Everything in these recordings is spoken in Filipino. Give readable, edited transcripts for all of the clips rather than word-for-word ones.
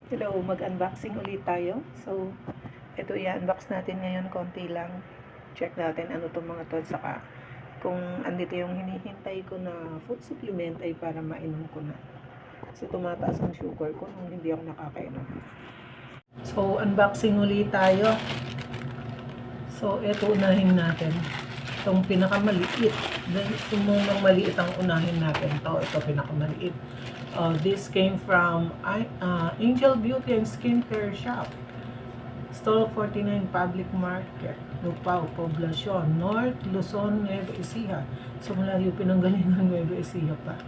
Hello, mag-unboxing ulit tayo. So, ito i-unbox natin ngayon, konti lang. Check natin ano itong mga to, saka kung andito yung hinihintay ko na food supplement ay para mainom ko na. Kasi tumataas ang sugar ko nung hindi ako nakakainom. So, unboxing ulit tayo. So, ito unahin natin. Itong pinakamaliit. Itong munang maliit ang unahin natin. Ito pinakamaliit. This came from Angel Beauty and Skincare Shop. Stall 49 Public Market, Lupao, Poblacion, North Luzon, Nueva Ecija. So, malayo pinanggalingan Nueva Ecija pa.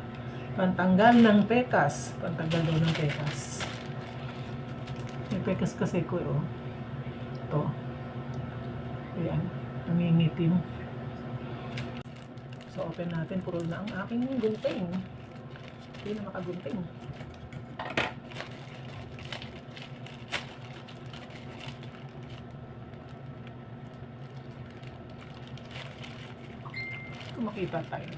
Pantanggal ng pekas. Pantanggal daw ng pekas. May pekas kasi ko, oh. Ito. Ayan. Nangingitim. So, open natin. Puro na ang aking gunting. Hindi na makagunting. Kung makita tayo.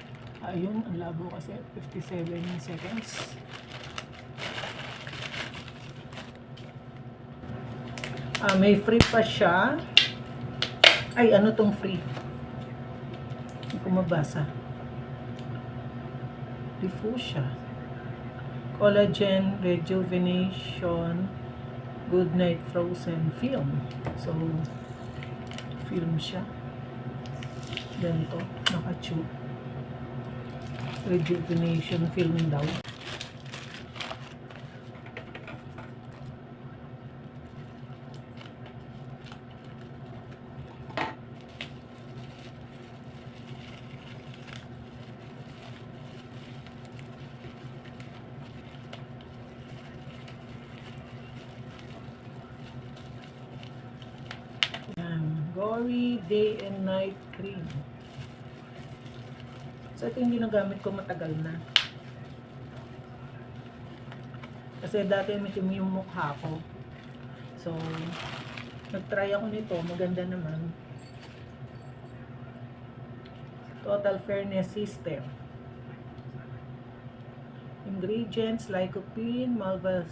Ayun, ang labo kasi. 57 seconds. May free pa siya. Ay, ano tong free? Hindi ko mabasa. Diffusia. Collagen Rejuvenation Good Night Frozen Film. So, film siya. Ganito, naka-tube. Rejuvenation film daw. Gory Day and Night Cream. So, ito yung ginagamit ko matagal na. Kasi dati may yung mukha ko. So, nag-try ako nito. Maganda naman. Total Fairness System. Ingredients: lycopene, malva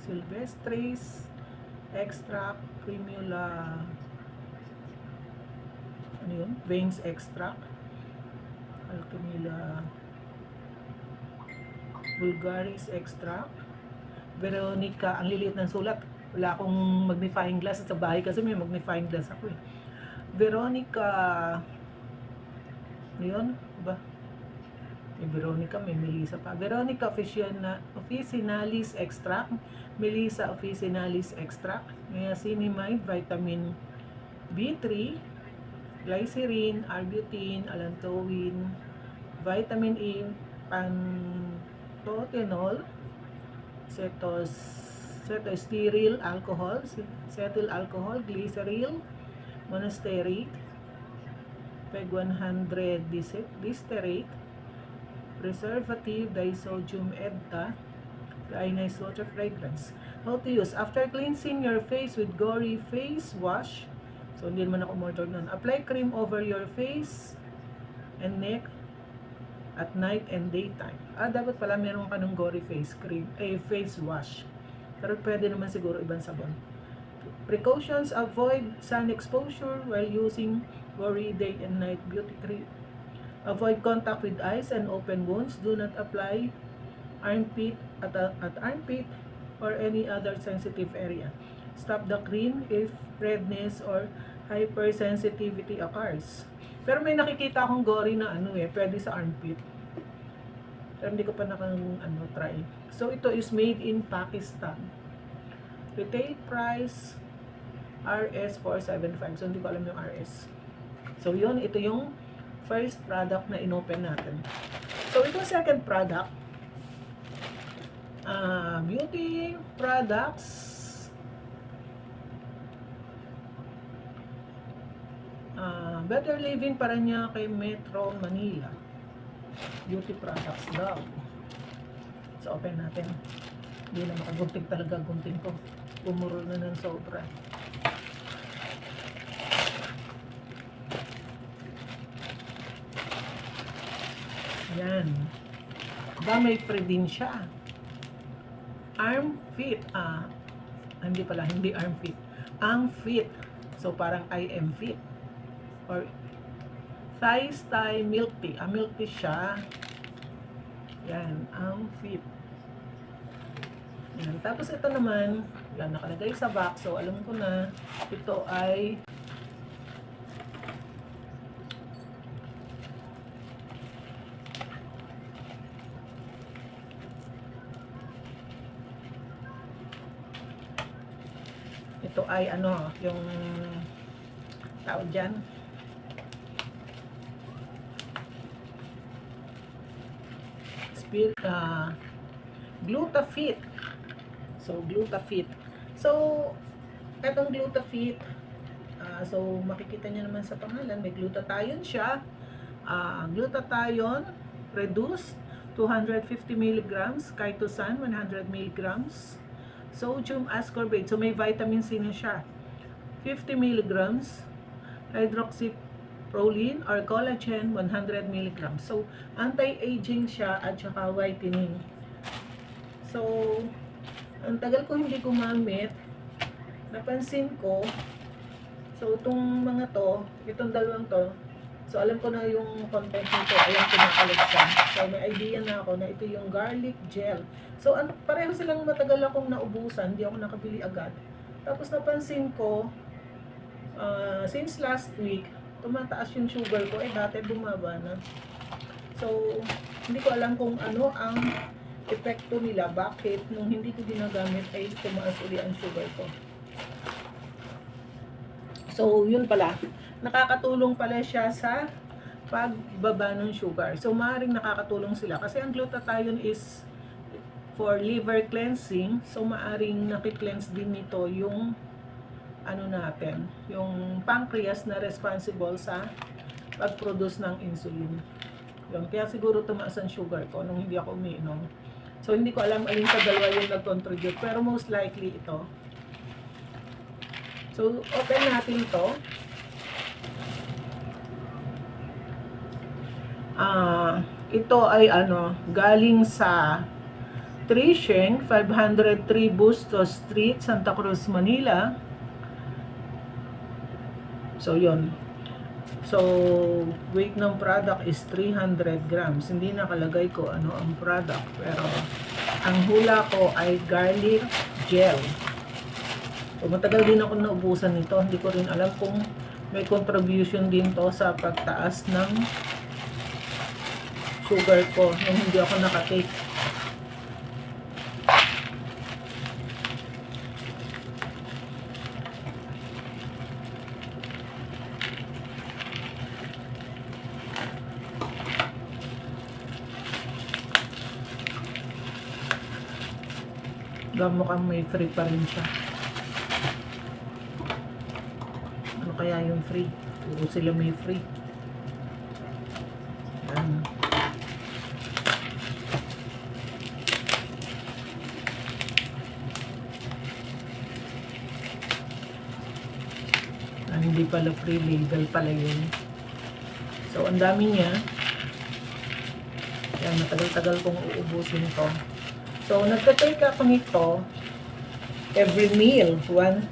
sylvestris, extract, primula, ano yun? Veins extract, Alchemilla vulgaris extract, Veronica, ang liliit ng sulat. Wala akong magnifying glass sa bahay kasi may magnifying glass ako eh. Veronica, ano yun? Ba? May Veronica, may Melissa pa. Veronica officinalis extract, Melissa officinalis extract, niacinamide, vitamin B3, glycerin, arbutin, allantoin, vitamin E, pantothenol, cetosterol alcohol, cetyl alcohol, glycerol, monastery, PEG 100 disterate, preservative, disodium edta, ionized water fragrance. How to use: after cleansing your face with Gory face wash, so hindi naman ako umorder nun, apply cream over your face and neck at night and daytime. Dapat pala meron ka ng Gory face cream, face wash. Pero pwede naman siguro ibang sabon. Precautions: avoid sun exposure while using Gory Day and Night Beauty Cream. Avoid contact with eyes and open wounds. Do not apply armpit at armpit or any other sensitive area. Stop the cream if redness or hypersensitivity occurs. Pero may nakikita akong Gory na pwede sa armpit. Pero hindi ko pa try. So ito is made in Pakistan. Retail price RS 475. So hindi ko alam yung RS. So yun, ito yung first product na inopen natin. So ito second product. Beauty products. Better Living Parañaque, Metro Manila. Beauty products daw. So open natin. Hindi na makagunting talaga gunting ko. Pumuro na ng sobra. Yan. May free din siya. arm fit. Hindi pala, hindi arm fit. Ang fit. So, parang I am fit. Or, thighs, thigh, milk tea. Milk tea siya. Yan, ang fit. Yan. Tapos, ito naman, yan, nakalagay sa box. So, alam ko na, ito ay ano, yung tawag dyan, Glutafit. So, Glutafit. So, etong Glutafit, so, makikita nyo naman sa pangalan, may glutathione siya. Glutathione reduced 250 mg, chitosan 100 mg, sodium ascorbate, so may vitamin C na siya, 50 mg, hydroxyproline or collagen 100 mg. So, anti-aging siya at saka whitening. So, ang tagal ko hindi gumamit, napansin ko, so itong mga to, itong dalawang to, so alam ko na yung content nito, alam ko na kalit siya. So, may idea na ako na ito yung garlic gel. So, pareho silang matagal akong naubusan, hindi ako nakabili agad. Tapos napansin ko, since last week, tumataas yung sugar ko, dati bumaba na. So, hindi ko alam kung ano ang epekto nila, bakit nung hindi ko ginagamit ay tumaas uli ang sugar ko. So, yun pala, nakakatulong pala siya sa pagbaba ng sugar. So, maaaring nakakatulong sila kasi ang glutathione is for liver cleansing. So, maaaring nakikleanse din nito yung ano natin, yung pancreas na responsible sa pag-produce ng insulin. Yun, kaya siguro tumaas ang sugar ko nung hindi ako umiinom. So, hindi ko alam alin sa dalawa yung nag-contribute, pero most likely ito. So, open natin ito. Ito ay ano, galing sa Trisheng, 503 Bustos Street, Santa Cruz, Manila. So, yun. So, weight ng product is 300 grams. Hindi nakalagay ko ano ang product. Pero, ang hula ko ay garlic gel. So, matagal din ako naubusan nito. Hindi ko rin alam kung may contribution din to sa pagtaas ng sugar ko nung hindi ako nakatake. Mukhang may free pa rin siya. Ano kaya yung free? Puro sila may free. Yan. Hindi pala free, legal pala yun. So, ang dami niya. Yan, matagal-tagal kong uubusin ito. So, nagtatake ako nito every meal. One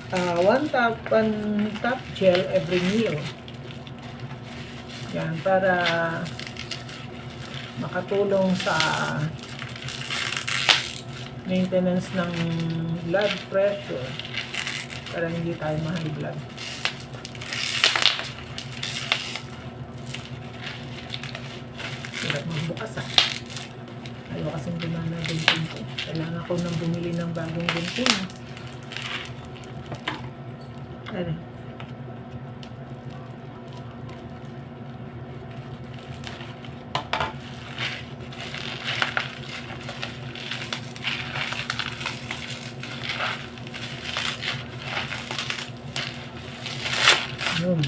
top gel every meal. Yan, para makatulong sa maintenance ng blood pressure. Para hindi tayo ma-high blood. Hirap magbukas Ayaw kasing gumana ng gunting ko. Kailangan ko nang bumili ng bagong gunting. Ano? Yun.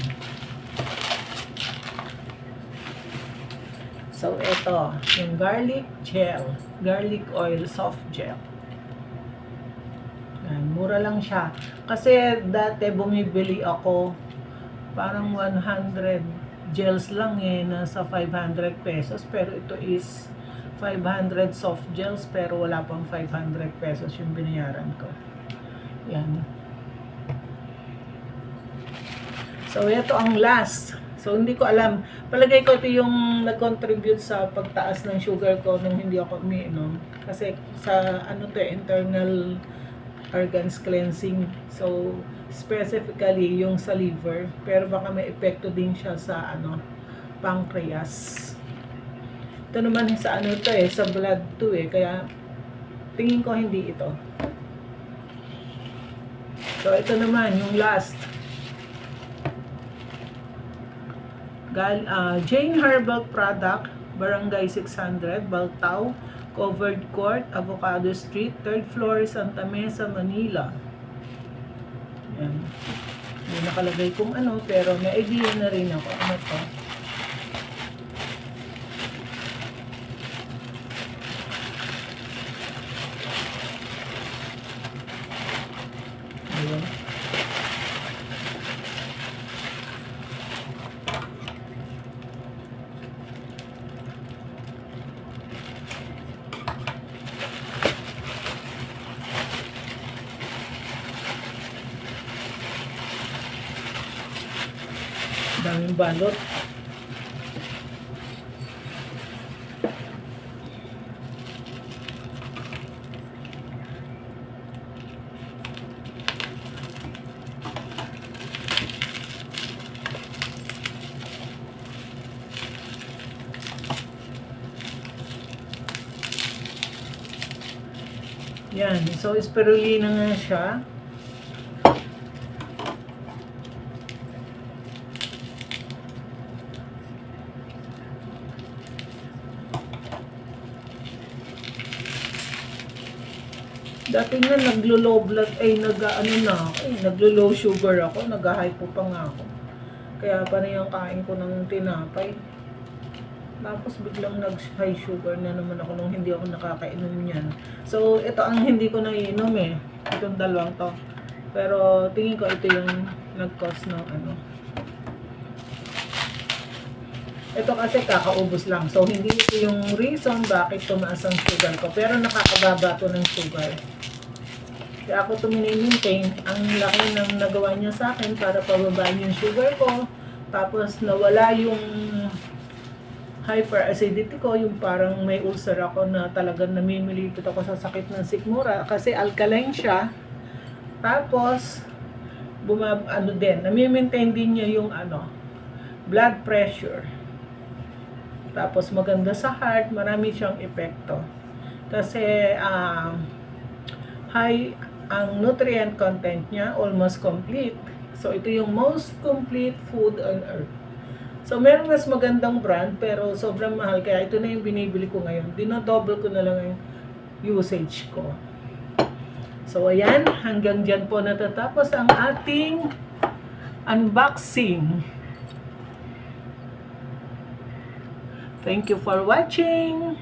So, ito, yung garlic gel, garlic oil soft gel. Yan, mura lang siya. Kasi dati bumibili ako, parang 100 gels lang nasa 500 pesos. Pero ito is 500 soft gels, pero wala pang 500 pesos yung binayaran ko. Yan. So, ito ang last. So, hindi ko alam. Palagay ko ito yung nag-contribute sa pagtaas ng sugar ko nung hindi ako umiinom. Kasi sa ano to, internal organs cleansing. So, specifically yung sa liver. Pero baka may epekto din siya sa ano, pancreas. Ito naman sa ano to sa blood to Kaya, tingin ko hindi ito. So, ito naman, yung last. Jane Herbal Product, Barangay 600, Baltao, Covered Court, Avocado Street, 3rd floor, Santa Mesa, Manila. Yan. Hindi nakalagay kung ano, pero may idea na rin ako. Ano to? Ayan. Daming balot. Yan. So, spirulina nga siya. Dati nga naglo-low blood, naglo-low sugar ako, nag-hypo pa nga ako. Kaya parang kain ko ng tinapay. Tapos biglang nag-high sugar na naman ako nung hindi ako nakakainom niyan. So, ito ang hindi ko naiinom Itong dalawang to. Pero tingin ko ito yung nag-cause ng ano. Ito kasi kakaubos lang. So, hindi ito yung reason bakit tumaas ang sugar ko. Pero nakakababa to ng sugar. Kaya ako ito mini-maintain. Ang laki ng nagawa niya sa akin para pababaan yung sugar ko. Tapos nawala yung hyperacidity ko, yung parang may ulcer ako na talagang namimilipit ako sa sakit ng sikmura. Kasi alkaline siya. Tapos, nami-maintain din niya yung blood pressure. Tapos maganda sa heart, marami siyang epekto. Kasi high ang nutrient content niya, almost complete. So ito yung most complete food on earth. So meron mas magandang brand pero sobrang mahal, kaya ito na yung binibili ko ngayon. Dinodouble ko na lang yung usage ko. So ayan, hanggang dyan po natatapos ang ating unboxing. Thank you for watching.